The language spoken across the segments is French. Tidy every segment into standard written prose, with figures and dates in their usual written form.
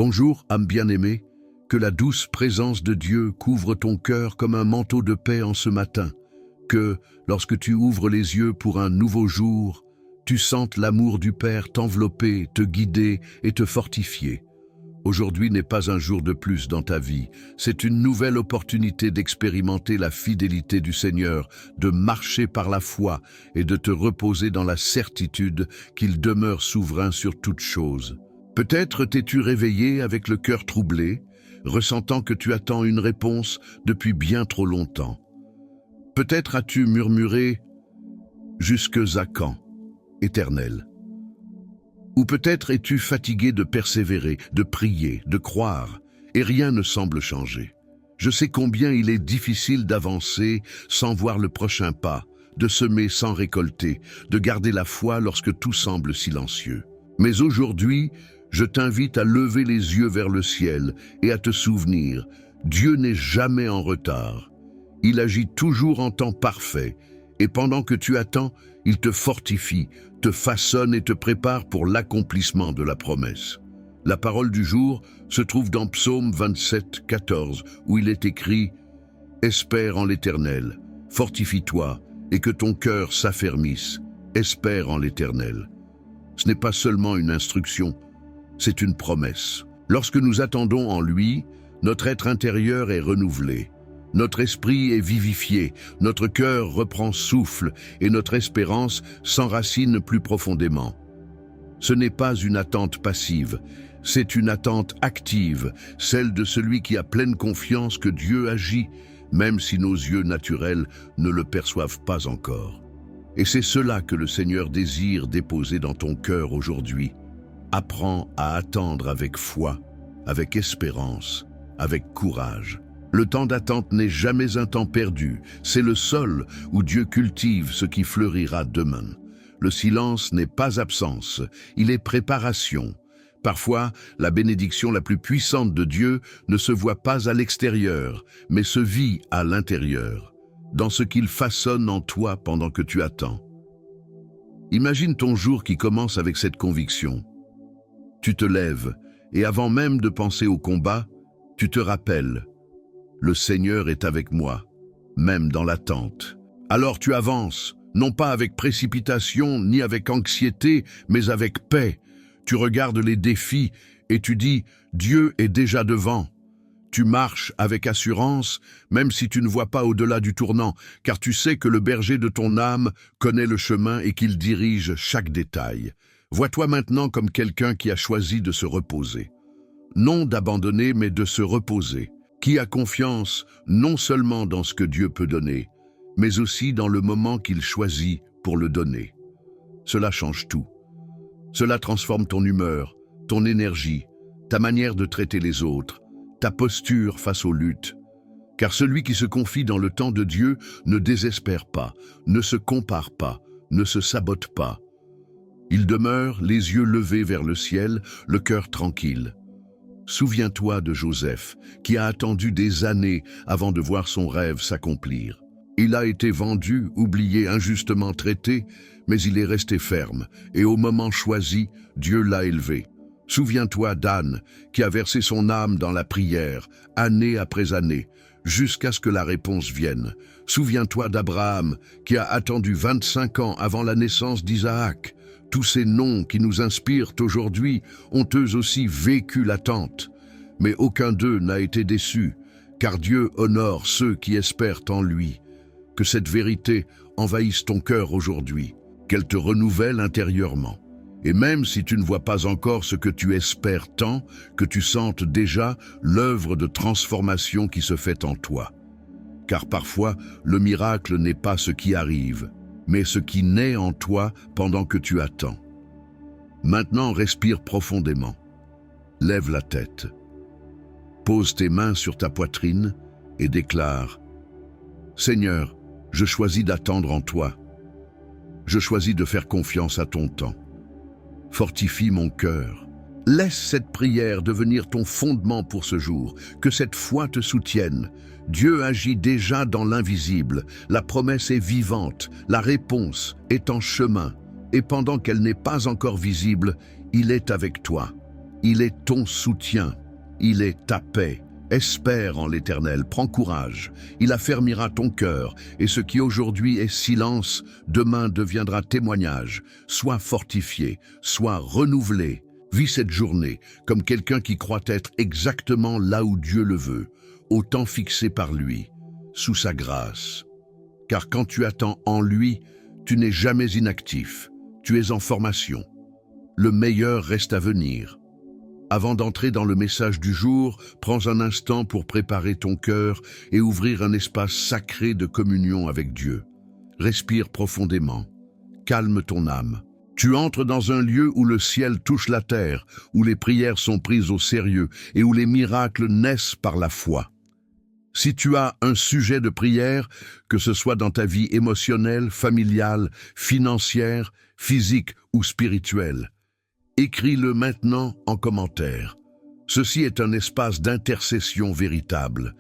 Bonjour, âme bien-aimée, que la douce présence de Dieu couvre ton cœur comme un manteau de paix en ce matin, que, lorsque tu ouvres les yeux pour un nouveau jour, tu sentes l'amour du Père t'envelopper, te guider et te fortifier. Aujourd'hui n'est pas un jour de plus dans ta vie, c'est une nouvelle opportunité d'expérimenter la fidélité du Seigneur, de marcher par la foi et de te reposer dans la certitude qu'il demeure souverain sur toutes choses. Peut-être t'es-tu réveillé avec le cœur troublé, ressentant que tu attends une réponse depuis bien trop longtemps. Peut-être as-tu murmuré « Jusque à quand, Éternel ?» Ou peut-être es-tu fatigué de persévérer, de prier, de croire, et rien ne semble changer. Je sais combien il est difficile d'avancer sans voir le prochain pas, de semer sans récolter, de garder la foi lorsque tout semble silencieux. Mais aujourd'hui, je t'invite à lever les yeux vers le ciel et à te souvenir, Dieu n'est jamais en retard. Il agit toujours en temps parfait, et pendant que tu attends, il te fortifie, te façonne et te prépare pour l'accomplissement de la promesse. La parole du jour se trouve dans Psaume 27, 14, où il est écrit « Espère en l'Éternel, fortifie-toi, et que ton cœur s'affermisse, espère en l'Éternel. » Ce n'est pas seulement une instruction, c'est une promesse. Lorsque nous attendons en lui, notre être intérieur est renouvelé. Notre esprit est vivifié, notre cœur reprend souffle et notre espérance s'enracine plus profondément. Ce n'est pas une attente passive, c'est une attente active, celle de celui qui a pleine confiance que Dieu agit, même si nos yeux naturels ne le perçoivent pas encore. Et c'est cela que le Seigneur désire déposer dans ton cœur aujourd'hui. Apprends à attendre avec foi, avec espérance, avec courage. Le temps d'attente n'est jamais un temps perdu, c'est le sol où Dieu cultive ce qui fleurira demain. Le silence n'est pas absence, il est préparation. Parfois, la bénédiction la plus puissante de Dieu ne se voit pas à l'extérieur, mais se vit à l'intérieur, dans ce qu'il façonne en toi pendant que tu attends. Imagine ton jour qui commence avec cette conviction. Tu te lèves, et avant même de penser au combat, tu te rappelles « Le Seigneur est avec moi, même dans l'attente. » Alors tu avances, non pas avec précipitation ni avec anxiété, mais avec paix. Tu regardes les défis et tu dis « Dieu est déjà devant ». Tu marches avec assurance, même si tu ne vois pas au-delà du tournant, car tu sais que le berger de ton âme connaît le chemin et qu'il dirige chaque détail. Vois-toi maintenant comme quelqu'un qui a choisi de se reposer. Non d'abandonner, mais de se reposer. Qui a confiance non seulement dans ce que Dieu peut donner, mais aussi dans le moment qu'il choisit pour le donner. Cela change tout. Cela transforme ton humeur, ton énergie, ta manière de traiter les autres, ta posture face aux luttes. Car celui qui se confie dans le temps de Dieu ne désespère pas, ne se compare pas, ne se sabote pas. Il demeure les yeux levés vers le ciel, le cœur tranquille. Souviens-toi de Joseph, qui a attendu des années avant de voir son rêve s'accomplir. Il a été vendu, oublié, injustement traité, mais il est resté ferme, et au moment choisi, Dieu l'a élevé. Souviens-toi d'Anne, qui a versé son âme dans la prière, année après année, jusqu'à ce que la réponse vienne. Souviens-toi d'Abraham, qui a attendu 25 ans avant la naissance d'Isaac. Tous ces noms qui nous inspirent aujourd'hui ont eux aussi vécu l'attente. Mais aucun d'eux n'a été déçu, car Dieu honore ceux qui espèrent en lui. Que cette vérité envahisse ton cœur aujourd'hui, qu'elle te renouvelle intérieurement. Et même si tu ne vois pas encore ce que tu espères tant, que tu sentes déjà l'œuvre de transformation qui se fait en toi. Car parfois, le miracle n'est pas ce qui arrive, mais ce qui naît en toi pendant que tu attends. Maintenant, respire profondément. Lève la tête. Pose tes mains sur ta poitrine et déclare « Seigneur, je choisis d'attendre en toi. Je choisis de faire confiance à ton temps. Fortifie mon cœur. Laisse cette prière devenir ton fondement pour ce jour, que cette foi te soutienne. Dieu agit déjà dans l'invisible, la promesse est vivante, la réponse est en chemin, et pendant qu'elle n'est pas encore visible, il est avec toi. Il est ton soutien, il est ta paix. Espère en l'Éternel, prends courage, il affermira ton cœur, et ce qui aujourd'hui est silence, demain deviendra témoignage. Sois fortifié, sois renouvelé. Vis cette journée comme quelqu'un qui croit être exactement là où Dieu le veut, au temps fixé par lui, sous sa grâce. Car quand tu attends en lui, tu n'es jamais inactif, tu es en formation. Le meilleur reste à venir. Avant d'entrer dans le message du jour, prends un instant pour préparer ton cœur et ouvrir un espace sacré de communion avec Dieu. Respire profondément. Calme ton âme. Tu entres dans un lieu où le ciel touche la terre, où les prières sont prises au sérieux et où les miracles naissent par la foi. Si tu as un sujet de prière, que ce soit dans ta vie émotionnelle, familiale, financière, physique ou spirituelle, écris-le maintenant en commentaire. Ceci est un espace d'intercession véritable.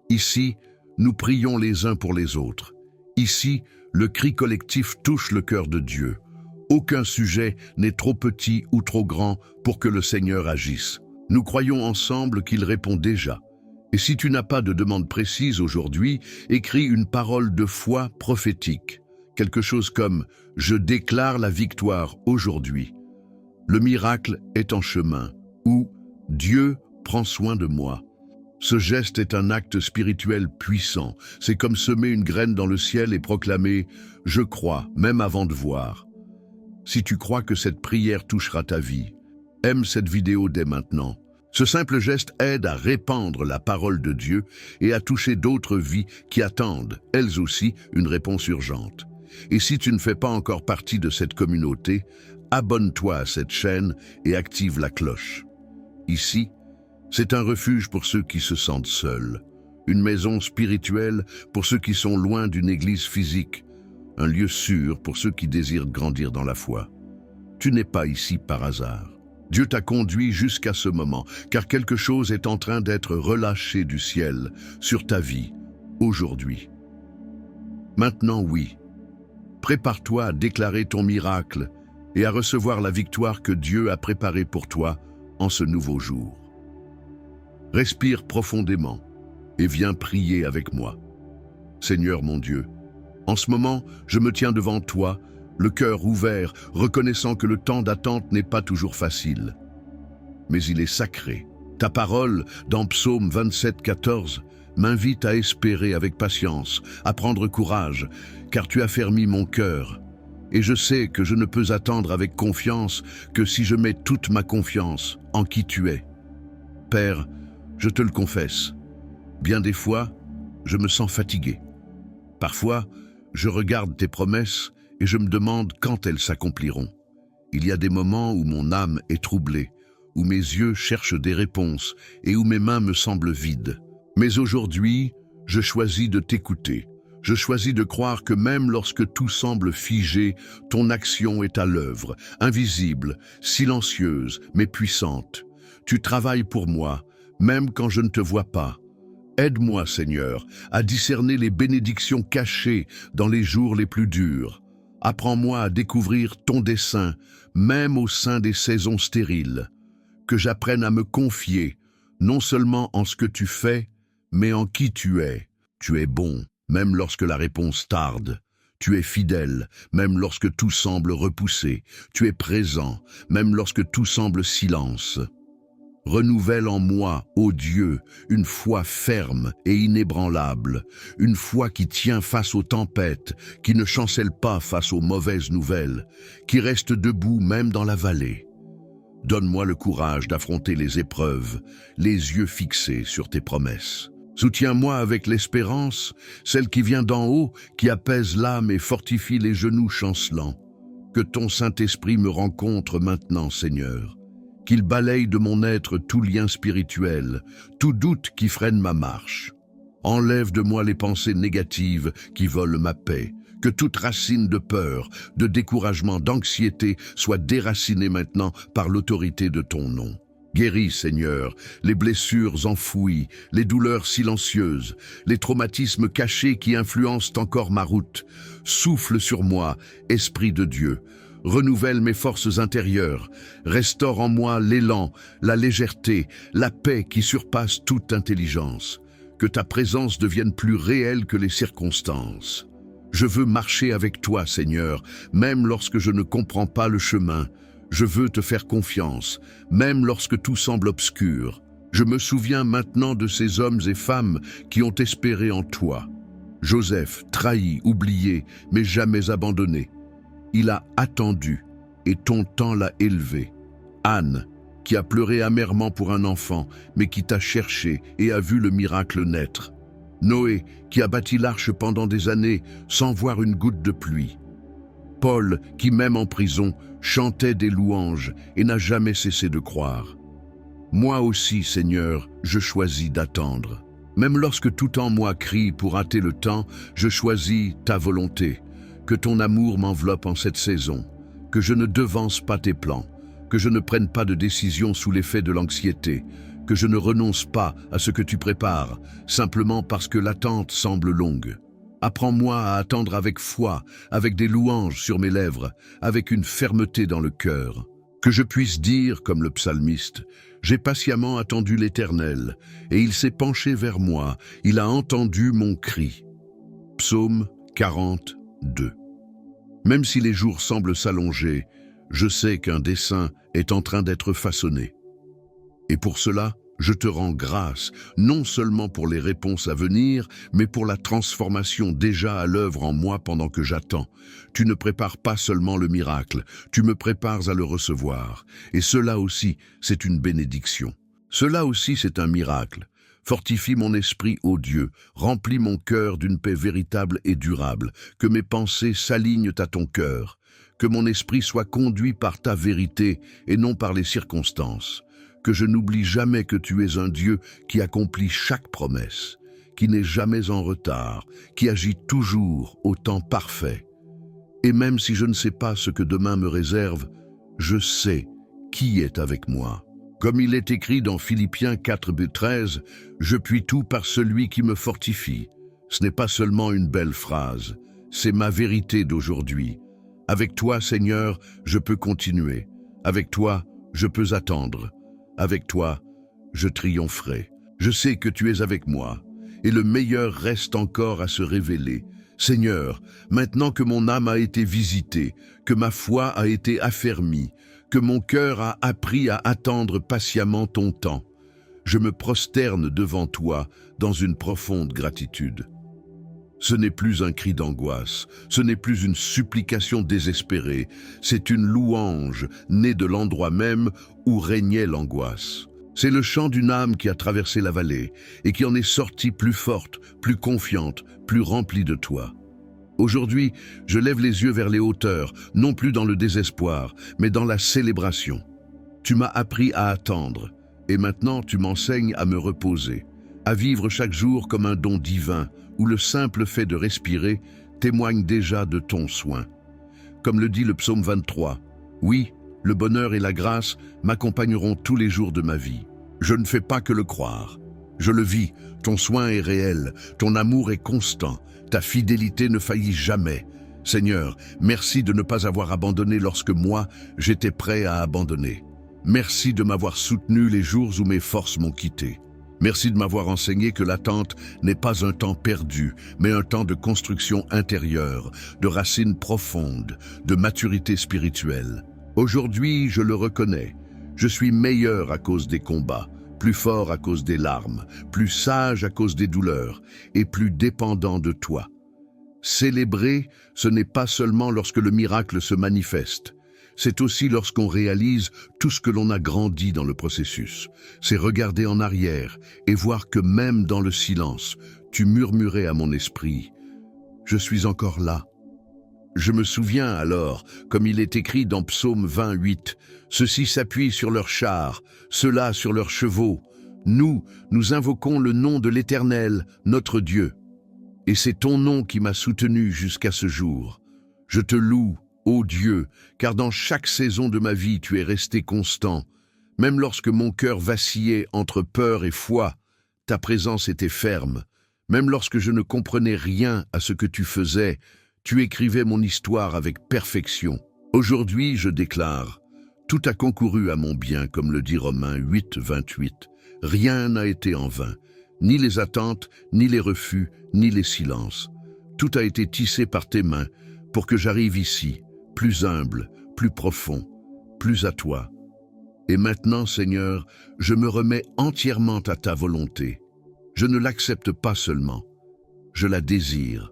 Ici, nous prions les uns pour les autres. Ici, le cri collectif touche le cœur de Dieu. Aucun sujet n'est trop petit ou trop grand pour que le Seigneur agisse. Nous croyons ensemble qu'il répond déjà. Et si tu n'as pas de demande précise aujourd'hui, écris une parole de foi prophétique. Quelque chose comme « Je déclare la victoire aujourd'hui ». Le miracle est en chemin, ou Dieu prend soin de moi. Ce geste est un acte spirituel puissant. C'est comme semer une graine dans le ciel et proclamer « Je crois, même avant de voir ». Si tu crois que cette prière touchera ta vie, aime cette vidéo dès maintenant. Ce simple geste aide à répandre la parole de Dieu et à toucher d'autres vies qui attendent, elles aussi, une réponse urgente. Et si tu ne fais pas encore partie de cette communauté, abonne-toi à cette chaîne et active la cloche. Ici, c'est un refuge pour ceux qui se sentent seuls, une maison spirituelle pour ceux qui sont loin d'une église physique, un lieu sûr pour ceux qui désirent grandir dans la foi. Tu n'es pas ici par hasard. Dieu t'a conduit jusqu'à ce moment, car quelque chose est en train d'être relâché du ciel sur ta vie, aujourd'hui. Maintenant, oui, prépare-toi à déclarer ton miracle et à recevoir la victoire que Dieu a préparée pour toi en ce nouveau jour. Respire profondément et viens prier avec moi. Seigneur mon Dieu, en ce moment, je me tiens devant toi, le cœur ouvert, reconnaissant que le temps d'attente n'est pas toujours facile. Mais il est sacré. Ta parole, dans Psaume 27, 14, m'invite à espérer avec patience, à prendre courage, car tu as fermi mon cœur. Et je sais que je ne peux attendre avec confiance que si je mets toute ma confiance en qui tu es. Père, je te le confesse, bien des fois, je me sens fatigué. Parfois, je regarde tes promesses et je me demande quand elles s'accompliront. Il y a des moments où mon âme est troublée, où mes yeux cherchent des réponses et où mes mains me semblent vides. Mais aujourd'hui, je choisis de t'écouter. Je choisis de croire que même lorsque tout semble figé, ton action est à l'œuvre, invisible, silencieuse, mais puissante. Tu travailles pour moi, même quand je ne te vois pas. Aide-moi, Seigneur, à discerner les bénédictions cachées dans les jours les plus durs. Apprends-moi à découvrir ton dessein, même au sein des saisons stériles. Que j'apprenne à me confier, non seulement en ce que tu fais, mais en qui tu es. Tu es bon, même lorsque la réponse tarde. Tu es fidèle, même lorsque tout semble repoussé. Tu es présent, même lorsque tout semble silence. Renouvelle en moi, ô Dieu, une foi ferme et inébranlable, une foi qui tient face aux tempêtes, qui ne chancelle pas face aux mauvaises nouvelles, qui reste debout même dans la vallée. Donne-moi le courage d'affronter les épreuves, les yeux fixés sur tes promesses. Soutiens-moi avec l'espérance, celle qui vient d'en haut, qui apaise l'âme et fortifie les genoux chancelants. Que ton Saint-Esprit me rencontre maintenant, Seigneur. Qu'il balaye de mon être tout lien spirituel, tout doute qui freine ma marche. Enlève de moi les pensées négatives qui volent ma paix. Que toute racine de peur, de découragement, d'anxiété soit déracinée maintenant par l'autorité de ton nom. Guéris, Seigneur, les blessures enfouies, les douleurs silencieuses, les traumatismes cachés qui influencent encore ma route. Souffle sur moi, Esprit de Dieu. renouvelle mes forces intérieures, restaure en moi l'élan, la légèreté, la paix qui surpasse toute intelligence. Que ta présence devienne plus réelle que les circonstances. Je veux marcher avec toi, Seigneur, même lorsque je ne comprends pas le chemin. Je veux te faire confiance, même lorsque tout semble obscur. Je me souviens maintenant de ces hommes et femmes qui ont espéré en toi. Joseph, trahi, oublié, mais jamais abandonné. Il a attendu, et ton temps l'a élevé. Anne, qui a pleuré amèrement pour un enfant, mais qui t'a cherché et a vu le miracle naître. Noé, qui a bâti l'arche pendant des années sans voir une goutte de pluie. Paul, qui même en prison, chantait des louanges et n'a jamais cessé de croire. Moi aussi, Seigneur, je choisis d'attendre. Même lorsque tout en moi crie pour hâter le temps, je choisis ta volonté. Que ton amour m'enveloppe en cette saison, que je ne devance pas tes plans, que je ne prenne pas de décision sous l'effet de l'anxiété, que je ne renonce pas à ce que tu prépares, simplement parce que l'attente semble longue. Apprends-moi à attendre avec foi, avec des louanges sur mes lèvres, avec une fermeté dans le cœur. Que je puisse dire, comme le psalmiste, « J'ai patiemment attendu l'Éternel, et il s'est penché vers moi, il a entendu mon cri. » Psaume 42. Même si les jours semblent s'allonger, je sais qu'un dessein est en train d'être façonné. Et pour cela, je te rends grâce, non seulement pour les réponses à venir, mais pour la transformation déjà à l'œuvre en moi pendant que j'attends. Tu ne prépares pas seulement le miracle, tu me prépares à le recevoir. Et cela aussi, c'est une bénédiction. Cela aussi, c'est un miracle. Fortifie mon esprit, ô Dieu, remplis mon cœur d'une paix véritable et durable, que mes pensées s'alignent à ton cœur, que mon esprit soit conduit par ta vérité et non par les circonstances. Que je n'oublie jamais que tu es un Dieu qui accomplit chaque promesse, qui n'est jamais en retard, qui agit toujours au temps parfait. Et même si je ne sais pas ce que demain me réserve, je sais qui est avec moi. Comme il est écrit dans Philippiens 4:13, « Je puis tout par celui qui me fortifie ». Ce n'est pas seulement une belle phrase, c'est ma vérité d'aujourd'hui. Avec toi, Seigneur, je peux continuer. Avec toi, je peux attendre. Avec toi, je triompherai. Je sais que tu es avec moi, et le meilleur reste encore à se révéler. Seigneur, maintenant que mon âme a été visitée, que ma foi a été affermie, que mon cœur a appris à attendre patiemment ton temps, je me prosterne devant toi dans une profonde gratitude. Ce n'est plus un cri d'angoisse, ce n'est plus une supplication désespérée, c'est une louange née de l'endroit même où régnait l'angoisse. C'est le chant d'une âme qui a traversé la vallée et qui en est sortie plus forte, plus confiante, plus remplie de toi. Aujourd'hui, je lève les yeux vers les hauteurs, non plus dans le désespoir, mais dans la célébration. Tu m'as appris à attendre, et maintenant tu m'enseignes à me reposer, à vivre chaque jour comme un don divin, où le simple fait de respirer témoigne déjà de ton soin. Comme le dit le psaume 23, « Oui, le bonheur et la grâce m'accompagneront tous les jours de ma vie. Je ne fais pas que le croire. Je le vis, ton soin est réel, ton amour est constant, ta fidélité ne faillit jamais. Seigneur, merci de ne pas avoir abandonné lorsque moi, j'étais prêt à abandonner. Merci de m'avoir soutenu les jours où mes forces m'ont quitté. Merci de m'avoir enseigné que l'attente n'est pas un temps perdu, mais un temps de construction intérieure, de racines profondes, de maturité spirituelle. Aujourd'hui, je le reconnais, je suis meilleur à cause des combats, plus fort à cause des larmes, plus sage à cause des douleurs, et plus dépendant de toi. Célébrer, ce n'est pas seulement lorsque le miracle se manifeste, c'est aussi lorsqu'on réalise tout ce que l'on a grandi dans le processus. C'est regarder en arrière et voir que même dans le silence, tu murmurais à mon esprit « Je suis encore là ». Je me souviens alors, comme il est écrit dans Psaume 28, « Ceux-ci s'appuient sur leurs chars, ceux-là sur leurs chevaux. Nous invoquons le nom de l'Éternel, notre Dieu. Et c'est ton nom qui m'a soutenu jusqu'à ce jour. Je te loue, ô Dieu, car dans chaque saison de ma vie tu es resté constant. Même lorsque mon cœur vacillait entre peur et foi, ta présence était ferme. Même lorsque je ne comprenais rien à ce que tu faisais, tu écrivais mon histoire avec perfection. Aujourd'hui, je déclare, tout a concouru à mon bien, comme le dit Romains 8, 28. Rien n'a été en vain, ni les attentes, ni les refus, ni les silences. Tout a été tissé par tes mains pour que j'arrive ici, plus humble, plus profond, plus à toi. Et maintenant, Seigneur, je me remets entièrement à ta volonté. Je ne l'accepte pas seulement, je la désire.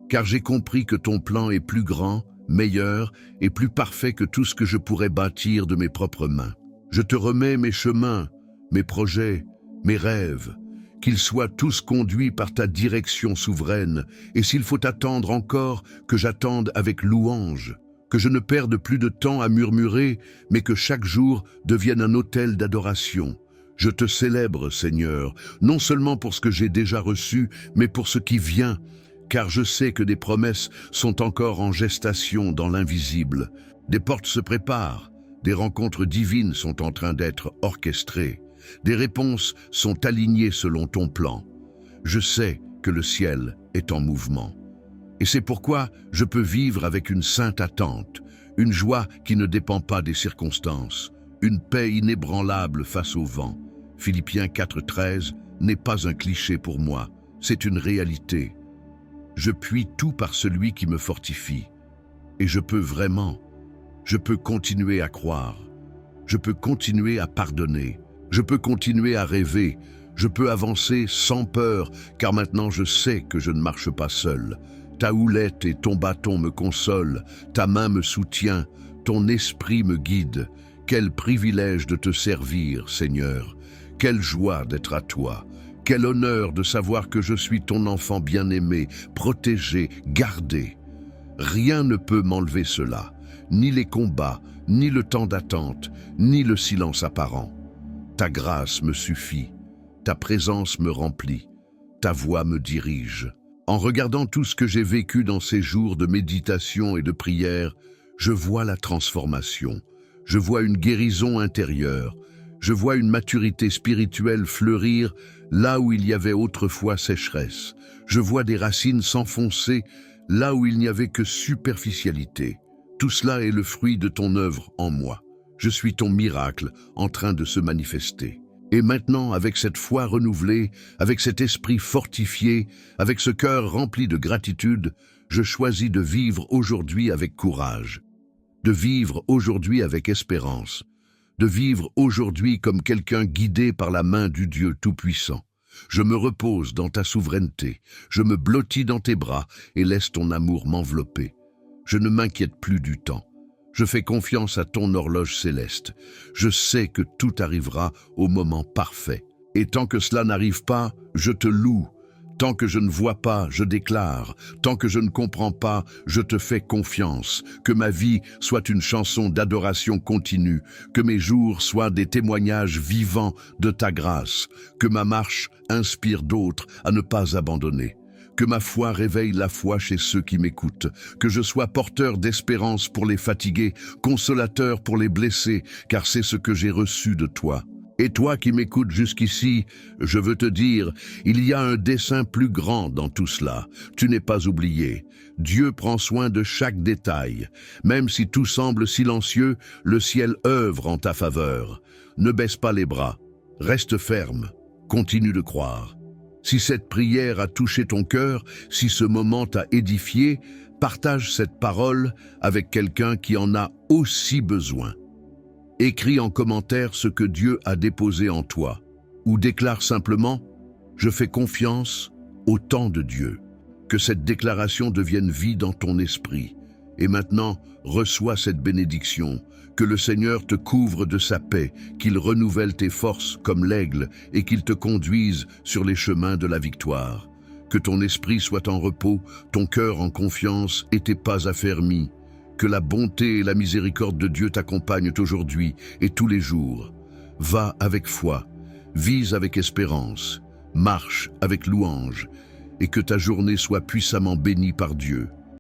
Car j'ai compris que ton plan est plus grand, meilleur et plus parfait que tout ce que je pourrais bâtir de mes propres mains. Je te remets mes chemins, mes projets, mes rêves, qu'ils soient tous conduits par ta direction souveraine, et s'il faut attendre encore, que j'attende avec louange, que je ne perde plus de temps à murmurer, mais que chaque jour devienne un autel d'adoration. Je te célèbre, Seigneur, non seulement pour ce que j'ai déjà reçu, mais pour ce qui vient, car je sais que des promesses sont encore en gestation dans l'invisible. Des portes se préparent, des rencontres divines sont en train d'être orchestrées, des réponses sont alignées selon ton plan. Je sais que le ciel est en mouvement. Et c'est pourquoi je peux vivre avec une sainte attente, une joie qui ne dépend pas des circonstances, une paix inébranlable face au vent. Philippiens 4,13 n'est pas un cliché pour moi, c'est une réalité. Je puis tout par celui qui me fortifie. Et je peux continuer à croire. Je peux continuer à pardonner. Je peux continuer à rêver. Je peux avancer sans peur, car maintenant je sais que je ne marche pas seul. Ta houlette et ton bâton me consolent, ta main me soutient, ton esprit me guide. Quel privilège de te servir, Seigneur. Quelle joie d'être à toi. Quel honneur de savoir que je suis ton enfant bien-aimé, protégé, gardé. Rien ne peut m'enlever cela, ni les combats, ni le temps d'attente, ni le silence apparent. Ta grâce me suffit, ta présence me remplit, ta voix me dirige. En regardant tout ce que j'ai vécu dans ces jours de méditation et de prière, je vois la transformation, je vois une guérison intérieure, je vois une maturité spirituelle fleurir là où il y avait autrefois sécheresse. Je vois des racines s'enfoncer là où il n'y avait que superficialité. Tout cela est le fruit de ton œuvre en moi. Je suis ton miracle en train de se manifester. Et maintenant, avec cette foi renouvelée, avec cet esprit fortifié, avec ce cœur rempli de gratitude, je choisis de vivre aujourd'hui avec courage, de vivre aujourd'hui avec espérance, de vivre aujourd'hui comme quelqu'un guidé par la main du Dieu Tout-Puissant. Je me repose dans ta souveraineté, je me blottis dans tes bras et laisse ton amour m'envelopper. Je ne m'inquiète plus du temps. Je fais confiance à ton horloge céleste. Je sais que tout arrivera au moment parfait. Et tant que cela n'arrive pas, je te loue. Tant que je ne vois pas, je déclare. Tant que je ne comprends pas, je te fais confiance. Que ma vie soit une chanson d'adoration continue. Que mes jours soient des témoignages vivants de ta grâce. Que ma marche inspire d'autres à ne pas abandonner. Que ma foi réveille la foi chez ceux qui m'écoutent. Que je sois porteur d'espérance pour les fatigués, consolateur pour les blessés, car c'est ce que j'ai reçu de toi. Et toi qui m'écoutes jusqu'ici, je veux te dire, il y a un dessein plus grand dans tout cela. Tu n'es pas oublié. Dieu prend soin de chaque détail. Même si tout semble silencieux, le ciel œuvre en ta faveur. Ne baisse pas les bras. Reste ferme. Continue de croire. Si cette prière a touché ton cœur, si ce moment t'a édifié, partage cette parole avec quelqu'un qui en a aussi besoin. Écris en commentaire ce que Dieu a déposé en toi, ou déclare simplement « Je fais confiance au temps de Dieu ». Que cette déclaration devienne vie dans ton esprit. Et maintenant, reçois cette bénédiction. Que le Seigneur te couvre de sa paix, qu'il renouvelle tes forces comme l'aigle et qu'il te conduise sur les chemins de la victoire. Que ton esprit soit en repos, ton cœur en confiance et tes pas affermis. Que la bonté et la miséricorde de Dieu t'accompagnent aujourd'hui et tous les jours. Va avec foi, vise avec espérance, marche avec louange, et que ta journée soit puissamment bénie par Dieu.